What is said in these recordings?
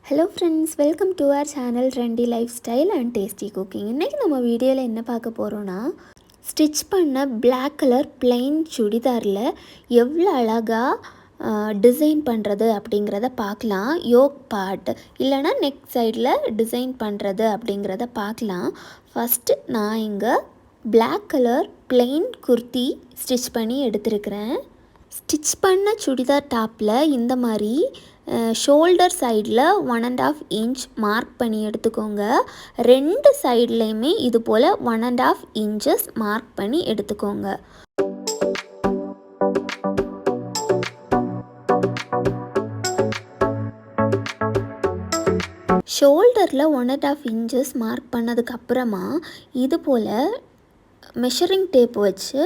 Hello friends, welcome to our channel Trendy Lifestyle and Tasty Cooking. இன்னைக்கு நம்ம வீடியோல என்ன பார்க்க போறோம்னா ஸ்டிட்ச் பண்ண black color plain சுடிதார்ல எவ்வளவு அழகா டிசைன் பண்றது அப்படிங்கறத பார்க்கலாம். யோக் பார்ட் இல்லனா நெக் சைடுல டிசைன் பண்றது அப்படிங்கறத பார்க்கலாம். ஃபர்ஸ்ட் நான் இங்க black color plain kurti stitch பண்ணி எடுத்துர்க்கறேன். ஸ்டிட்ச் பண்ண சுடிதார் டாப்ல இந்த மாதிரி ஷோல்டர் சைடில் 1.5 இன்ச் மார்க் பண்ணி எடுத்துக்கோங்க. ரெண்டு சைட்லேயுமே இது போல் 1.5 இன்ச்சஸ் மார்க் பண்ணி எடுத்துக்கோங்க. ஷோல்டரில் 1.5 இன்ச்சஸ் மார்க் பண்ணதுக்கப்புறமா இது போல் மெஷரிங் டேப் வச்சு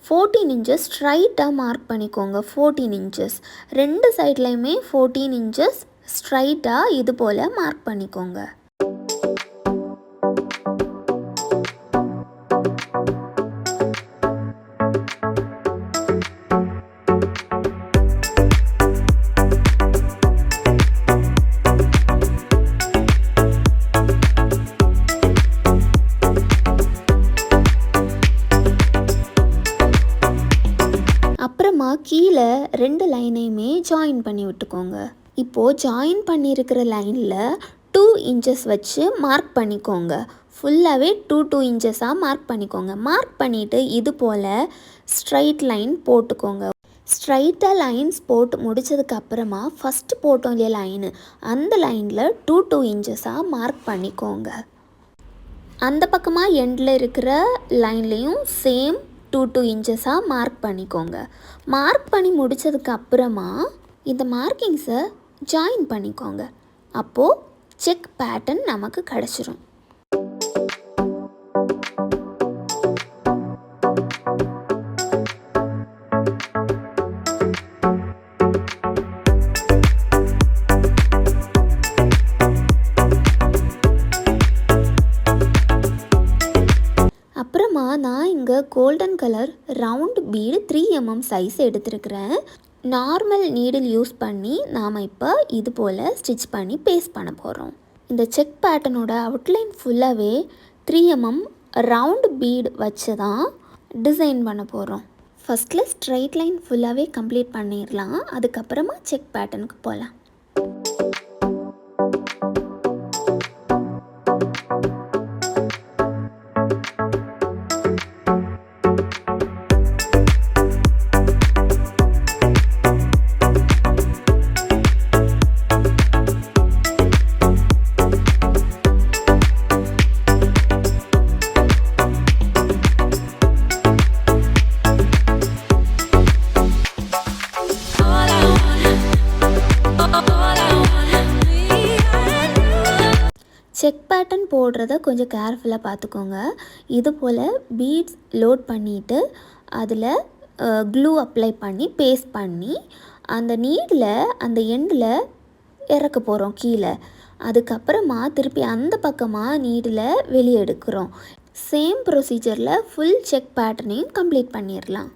14 இன்ச்சஸ் ஸ்ட்ரைட்டாக மார்க் பண்ணிக்கோங்க. 14 இன்ச்சஸ் ரெண்டு சைட்லேயுமே 14 இன்ச்சஸ் ஸ்ட்ரைட்டாக இது போல் மார்க் பண்ணிக்கோங்க. அப்புறமா கீழே ரெண்டு லைனையுமே ஜாயின் பண்ணி விட்டுக்கோங்க. இப்போது ஜாயின் பண்ணியிருக்கிற லைனில் 2 இன்ச்சஸ் வச்சு மார்க் பண்ணிக்கோங்க. ஃபுல்லாகவே 2 இன்ச்சஸாக மார்க் பண்ணிக்கோங்க. மார்க் பண்ணிவிட்டு இது போல் ஸ்ட்ரைட் லைன் போட்டுக்கோங்க. ஸ்ட்ரைட்டாக லைன்ஸ் போட்டு முடித்ததுக்கப்புறமா ஃபஸ்ட்டு போட்டோம் இல்லையா லைனு, அந்த லைனில் 2 இன்ச்சஸாக மார்க் பண்ணிக்கோங்க. அந்த பக்கமாக எண்டில் இருக்கிற லைன்லேயும் சேம் 2 இன்ச்சஸாக மார்க் பண்ணிக்கோங்க. மார்க் பண்ணி முடித்ததுக்கு அப்புறமா இந்த மார்க்கிங்ஸை ஜாயின் பண்ணிக்கோங்க. அப்போது செக் பேட்டர்ன் நமக்கு கிடச்சிரும். அப்புறமா நான் இங்கே golden colour round bead 3 mm size எடுத்துருக்கிறேன். நார்மல் நீடில் யூஸ் பண்ணி நாம் இப்போ இது போல் ஸ்டிச் பண்ணி பேஸ்ட் பண்ண போகிறோம். இந்த செக் பேட்டர்னோட அவுட்லைன் ஃபுல்லாகவே 3 mm ரவுண்ட் பீடு வச்சு தான் டிசைன் பண்ண போகிறோம். ஃபஸ்ட்டில் ஸ்ட்ரைட் லைன் ஃபுல்லாகவே கம்ப்ளீட் பண்ணிடலாம். அதுக்கப்புறமா செக் பேட்டர்னுக்கு போகலாம். செக் பேட்டர்ன் போடுறத கொஞ்சம் கேர்ஃபுல்லாக பார்த்துக்கோங்க. இது போல் பீட்ஸ் லோட் பண்ணிவிட்டு அதில் க்ளூ அப்ளை பண்ணி பேஸ்ட் பண்ணி அந்த நீடில் அந்த எண்டில் இறக்க போகிறோம் கீழே. அதுக்கப்புறமா திருப்பி அந்த பக்கமாக நீடில் வெளியே எடுக்கிறோம். சேம் ப்ரொசீஜரில் ஃபுல் செக் பேட்டர்னையும் கம்ப்ளீட் பண்ணிடலாம்.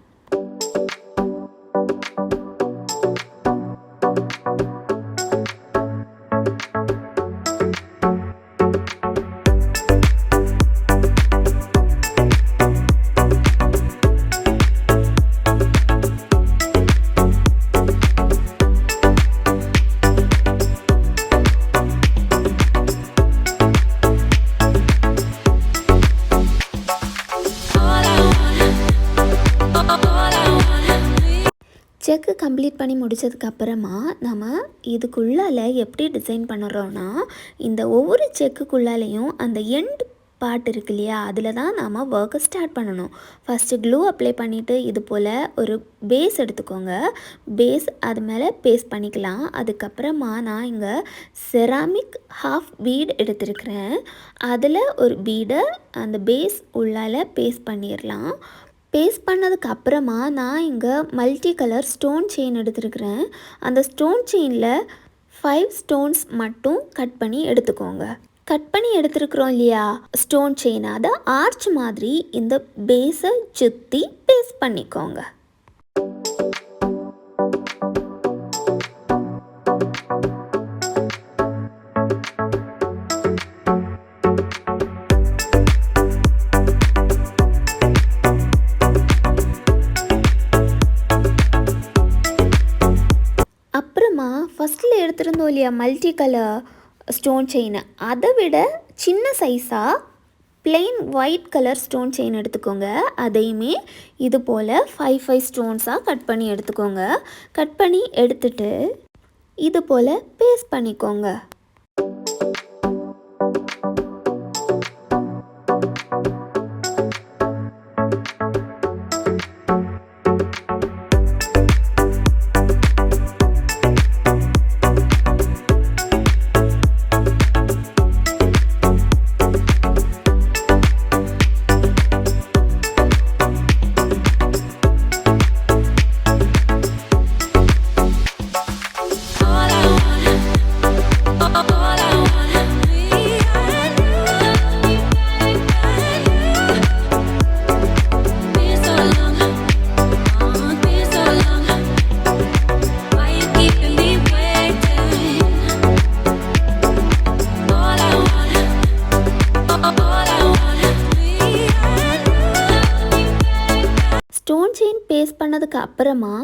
செக்கு கம்ப்ளீட் பண்ணி முடித்ததுக்கப்புறமா நம்ம இதுக்குள்ளால் எப்படி டிசைன் பண்ணுறோன்னா, இந்த ஒவ்வொரு செக்குக்குள்ளாலேயும் அந்த எண்ட் பார்ட் இருக்கு இல்லையா, அதில் தான் நாம் ஒர்க்கை ஸ்டார்ட் பண்ணணும். ஃபஸ்ட்டு க்ளூ அப்ளை பண்ணிவிட்டு இது போல் ஒரு பேஸ் எடுத்துக்கோங்க. பேஸ் அது மேலே பேஸ்ட் பண்ணிக்கலாம். அதுக்கப்புறமா நான் இங்கே செராமிக் ஹாஃப் பீட் எடுத்துருக்கிறேன். அதில் ஒரு பீடை அந்த பேஸ் உள்ளால் பேஸ்ட் பண்ணிடலாம். பேஸ்ட் பண்ணதுக்கு அப்புறமா நான் இங்கே மல்டி கலர் ஸ்டோன் செயின் எடுத்துருக்கிறேன். அந்த ஸ்டோன் செயினில் 5 ஸ்டோன்ஸ் மட்டும் கட் பண்ணி எடுத்துக்கோங்க. கட் பண்ணி எடுத்துருக்குறோம் இல்லையா ஸ்டோன் செயின், அதை ஆர்ச் மாதிரி இந்த பேஸை சுற்றி பேஸ்ட் பண்ணிக்கோங்க. எடுத்திருந்தோம் இல்லையா மல்டி கலர் ஸ்டோன் செயின், அதை விட சின்ன சைஸாக plain white colour stone chain எடுத்துக்கோங்க. அதையுமே இது போல் 5 ஸ்டோன்ஸாக கட் பண்ணி எடுத்துக்கோங்க. கட் பண்ணி எடுத்துட்டு இது போல் பேஸ்ட் பண்ணிக்கோங்க. ஸ்டோன் செயின் பேஸ்ட் பண்ணதுக்கு அப்புறமா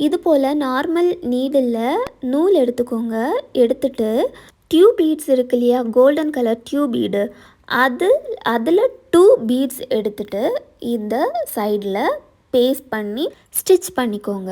இது போல் நார்மல் நீடில் நூல் எடுத்துக்கோங்க. எடுத்துட்டு டியூப் பீட்ஸ் இருக்கு இல்லையா, கோல்டன் கலர் டியூப் பீடு, அதில் 2 பீட்ஸ் எடுத்துட்டு இந்த சைடில் பேஸ்ட் பண்ணி ஸ்டிச் பண்ணிக்கோங்க.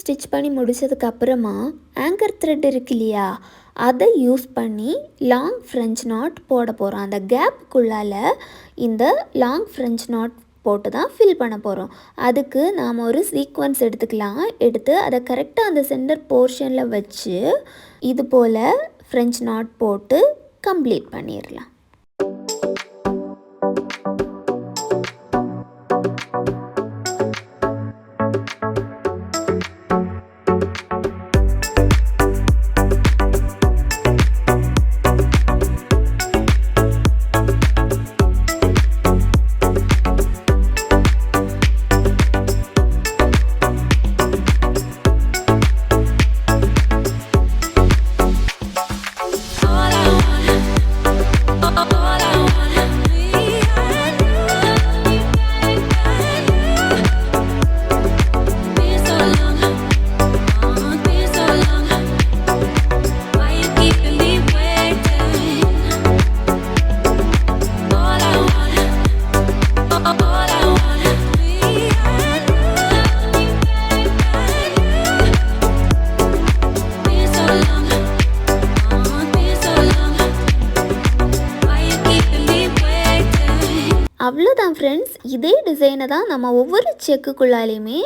ஸ்டிச் பண்ணி முடிச்சதுக்கு அப்புறமா ஆங்கர் த்ரெட் இருக்கு இல்லையா, அதை யூஸ் பண்ணி லாங் ஃப்ரெஞ்ச் நாட் போட போகிறோம். அந்த கேப்புக்குள்ளால் இந்த லாங் ஃப்ரெஞ்ச் நாட் போட்டு தான் ஃபில் பண்ண போகிறோம். அதுக்கு நாம் ஒரு சீக்வன்ஸ் எடுத்துக்கலாம். எடுத்து அதை கரெக்டாக அந்த சென்டர் போர்ஷனில் வச்சு இது போல் ஃப்ரெஞ்ச் நாட் போட்டு கம்ப்ளீட் பண்ணிடலாம். அவ்வளோதான் ஃப்ரெண்ட்ஸ். இதே டிசைனை தான் நம்ம ஒவ்வொரு செக்குக்குள்ளாலையுமே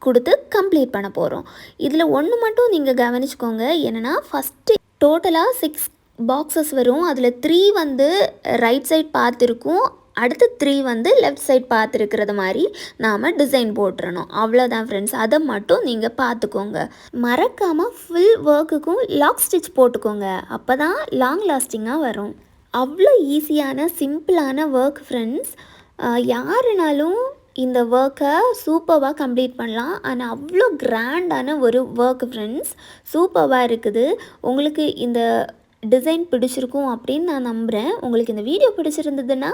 கொடுத்து கம்ப்ளீட் பண்ண போகிறோம். இதில் ஒன்று மட்டும் நீங்கள் கவனிச்சுக்கோங்க. என்னென்னா ஃபஸ்ட்டு டோட்டலாக 6 பாக்ஸஸ் வரும். அதில் 3 வந்து ரைட் சைட் பார்த்துருக்கும், அடுத்து 3 வந்து லெஃப்ட் சைட் பார்த்துருக்கிறது மாதிரி நாம் டிசைன் போட்டுறணும். அவ்வளோதான் ஃப்ரெண்ட்ஸ். அதை மட்டும் நீங்கள் பார்த்துக்கோங்க. மறக்காமல் ஃபுல் ஒர்க்குக்கும் லாக் ஸ்டிச் போட்டுக்கோங்க. அப்போ தான் லாங் லாஸ்டிங்காக வரும். அவ்வளோ ஈஸியான சிம்பிளான ஒர்க் ஃப்ரெண்ட்ஸ். யாருனாலும் இந்த ஒர்க்கை சூப்பராக கம்ப்ளீட் பண்ணலாம். ஆனால் அவ்வளோ கிராண்டான ஒரு ஒர்க் ஃப்ரெண்ட்ஸ். சூப்பராக இருக்குது. உங்களுக்கு இந்த டிசைன் பிடிச்சிருக்கும் அப்படின்னு நான் நம்புகிறேன். உங்களுக்கு இந்த வீடியோ பிடிச்சிருந்ததுன்னா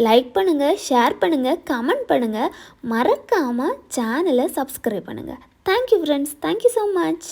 லைக் பண்ணுங்கள், ஷேர் பண்ணுங்கள், கமெண்ட் பண்ணுங்கள். மறக்காமல் சேனலை சப்ஸ்கிரைப் பண்ணுங்கள். Thank you friends. Thank you so much.